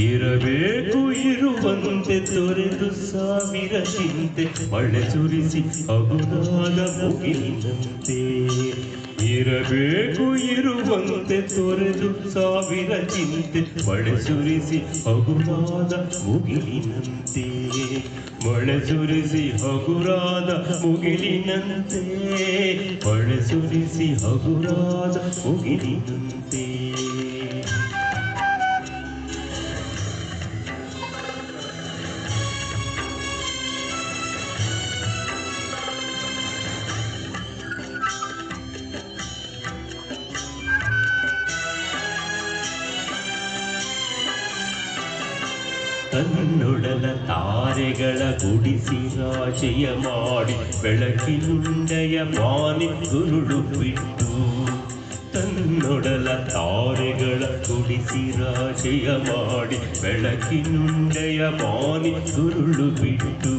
ಇರಬೇಕು ಇರುವಂತೆ ತೊರೆದು ಸಾವಿರ ಚಿಂತೆ ಮಳೆ ಸುರಿಸಿ ಹಗುರಾದ ಮುಗಿಲಿನಂತೆ. ಇರಬೇಕು ಇರುವಂತೆ ತೊರೆದು ಸಾವಿರ ಚಿಂತೆ ಮಳೆ ಸುರಿಸಿ ಹಗುರಾದ ಮುಗಿಲಿನಂತೆ. ಮಳೆ ಸುರಿಸಿ ಹಗುರಾದ ಮುಗಿಲಿನಂತೆ. ಮಳೆ ಸುರಿಸಿ ಹಗುರಾದ ಮುಗಿಲಿನಂತೆ. ತನ್ನೊಡಲ ತಾರೆಗಳ ಗುಡಿಸಿ ರಾಶಿಯ ಮಾಡಿ ಬೆಳಕಿನುಂಡೆಯ ಮಾನಿ ಗುರುಳು ಬಿಟ್ಟು. ತನ್ನೊಡಲ ತಾರೆಗಳ ಗುಡಿಸಿ ರಾಶಿಯ ಮಾಡಿ ಬೆಳಕಿನುಂಡೆಯ ಮಾನಿ ಗುರುಳು ಬಿಟ್ಟು.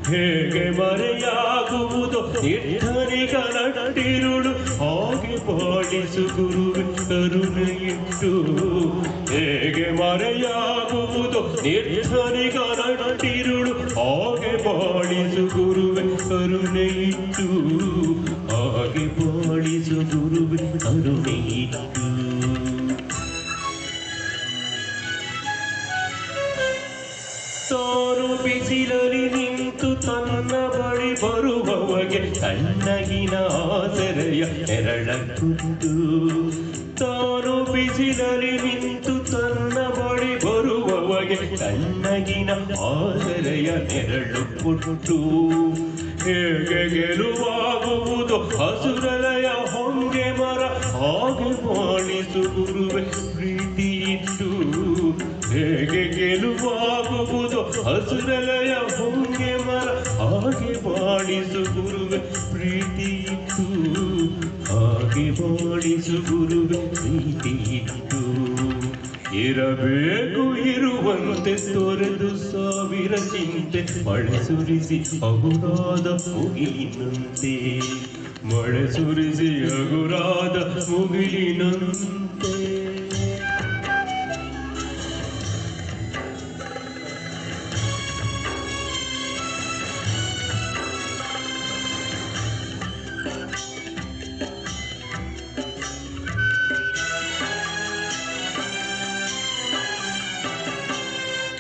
ಹೇಗೆ ಮರೆಯಾಗುವುದು ನಿರ್ಧರಿಗಳ ನಟಿರುಳು ಹಾಗೆ ಪಾಲಿಸು ಗುರುವೆ ಕರುಣೆಯಿಟ್ಟು. ಹೇಗೆ ಮರೆಯಾಗುವುದು ನಿರ್ಧರಿಗಳ ನಟಿರುಳು ಹಾಗೆ ಪಾಲಿಸು ಗುರುವೆ ಕರುಣೆಯಿಟ್ಟು. ಹಾಗೆ ಪಾಲಿಸು ಗುರುವೆ ಕರುಣೆಯಿಟ್ಟು. ತಾನು ಬಿಸಿಲಲ್ಲಿ ನಿಂತು ತನ್ನ ಬಳಿ ಬರುವವಗೆ ತಣ್ಣಗಿನ ಆಸರೆಯ ನೆರಳಕ್ಕುಂಟು. ತಾನು ಬಿಸಿಲಲ್ಲಿ ನಿಂತು ತನ್ನ ಬಳಿ ಬರುವವಗೆ ತಣ್ಣಗಿನ ಆಸರೆಯ ನೆರಳು ಕೊಟ್ಟು. ಹೇಗೆ ಗೆಲುವಾಗುವುದು ಹಸುರಲಯ ಹೊಂಗೆ ಮರ ಹಾಗೆ ಪಾಲಿಸು ಗುರುವೆ ಪ್ರೀತಿಯಿಟ್ಟು. ಹೇಗೆ ಗೆಲುವಾಗುವುದು ಹಸುರಲಯ ಹೊಂಗೆ ಮರ ಹಾಗೆ ಪಾಲಿಸು ಗುರುವೆ ಪ್ರೀತಿಯಿಟ್ಟು. ಹಾಗೆ ಪಾಲಿಸು ಗುರುವೆ ಪ್ರೀತಿಯಿಟ್ಟು. ಇರಬೇಕು ಇರುವಂತೆ ತೊರೆದು ಸಾವಿರ ಚಿಂತೆ ಮಳೆ ಸುರಿಸಿ ಹಗುರಾದ ಮುಗಿಲಿನಂತೆ. ಮಳೆ ಸುರಿಸಿ ಹಗುರಾದ ಮುಗಿಲಿನಂತೆ.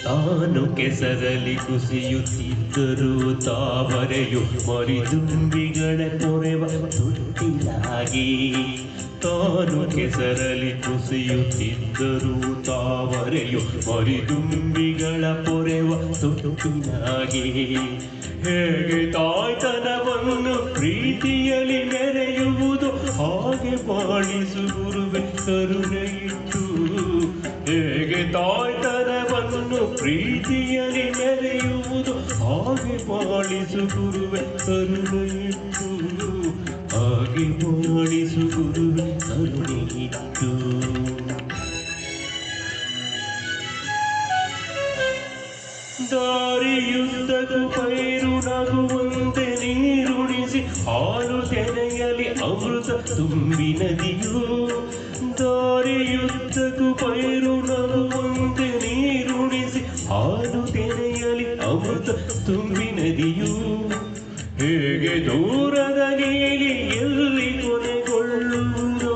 ತಾನು ಕೆಸರಲ್ಲಿ ಕುಸಿಯುತ್ತಿದ್ದರೂ ತಾವರೆಯು ಮರಿದುಂಬಿಗಳ ಪೊರೆವ ತೊಟ್ಟಿಲಾಗಿ. ತಾನು ಕೆಸರಲ್ಲಿ ಕುಸಿಯುತ್ತಿದ್ದರೂ ತಾವರೆಯು ಮರಿದುಂಬಿಗಳ ಪೊರೆವ ತೊಟ್ಟಿಲಾಗಿ. ಹೇಗೆ ತಾಯ್ತನವನ್ನು ಪ್ರೀತಿಯಲ್ಲಿ ಮೆರೆಯುವುದು ಹಾಗೆ ಪಾಲಿಸು ಗುರುವೆ ಕರುಣೆಯಿಟ್ಟು. ಹೇಗೆ ತಾಯ್ತನವನ್ನು ಪ್ರೀತಿಯಲ್ಲಿ ಮೆರೆಯುವುದು ಹಾಗೆ ಪಾಲಿಸು ಗುರುವೆ ಕರುಣೆಯಿಟ್ಟು. ಹಾಗೆ ಪಾಲಿಸು ಗುರುವೆ ಕರುಣೆಯಿಟ್ಟು. ದಾರಿಯುದ್ದಕ್ಕೂ ಪೈರು ನಗುವಂತೆ ನೀರುಣಿಸಿ ಹಾಲು ತೆನೆಯಲಿ ಅಮೃತ ತುಂಬಿ ನದಿಯು. ದಾರಿಯುದ್ದಕ್ಕೂ ಪೈರು ನಗುವಂತೆ ನೀರುಣಿಸಿ ಹಾಲು ತೆನೆಯಲಿ ಅಮೃತ ತುಂಬಿ ನದಿಯು. ಹೇಗೆ ದೂರದ ನೀಲಿ ಎಲ್ಲಿ ಕೊನೆಗೊಳ್ಳುವುದೋ.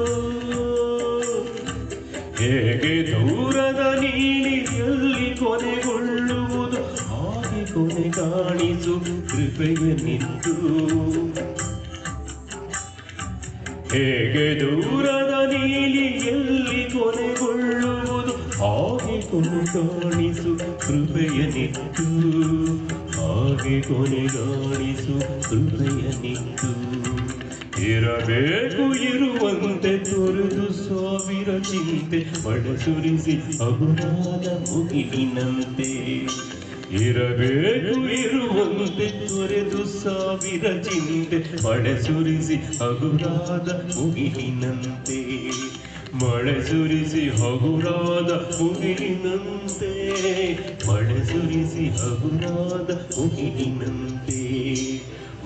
ಹೇಗೆ ದೂರದ ನೀಲಿ ಎಲ್ಲಿ ಕೊನೆಗೊಳ್ಳುವುದು ಹಾಗೆ ಕೊನೆ ಕಾಣಿಸು ಕೃಪೆಯನ್ನಿತ್ತು. ಹೇಗೆ ದೂರದ ನೀಲಿ ಎಲ್ಲಿ ಕೊನೆಗೊಳ್ಳುವುದು ಹಾಗೆ ಕೊನೆ ಕಾಣಿಸು ಕೃಪೆಯನ್ನಿತ್ತು. ಹಾಗೆ ಕೊನೆ ಕಾಣಿಸು ಕೃಪೆಯನ್ನಿತ್ತು. ಇರಬೇಕು ಇರುವಂತೆ ತೊರೆದು ಸಾವಿರ ಚಿಂತೆ ಮಳೆ ಸುರಿಸಿ ಹಗುರಾದ ಮುಗಿಲಿನಂತೆ. ಇರಬೇಕು ಇರುವಂತೆ ತೊರೆದು ಸಾವಿರ ಚಿಂತೆ ಮಳೆ ಸುರಿಸಿ ಹಗುರಾದ ಮುಗಿಲಿನಂತೆ. ಮಳೆ ಸುರಿಸಿ ಹಗುರಾದ ಮುಗಿಲಿನಂತೆ. ಮಳೆ ಸುರಿಸಿ ಹಗುರಾದ ಮುಗಿಲಿನಂತೆ.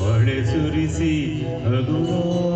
ಮಳೆ ಸುರಿಸಿ ಹಗುರಾದ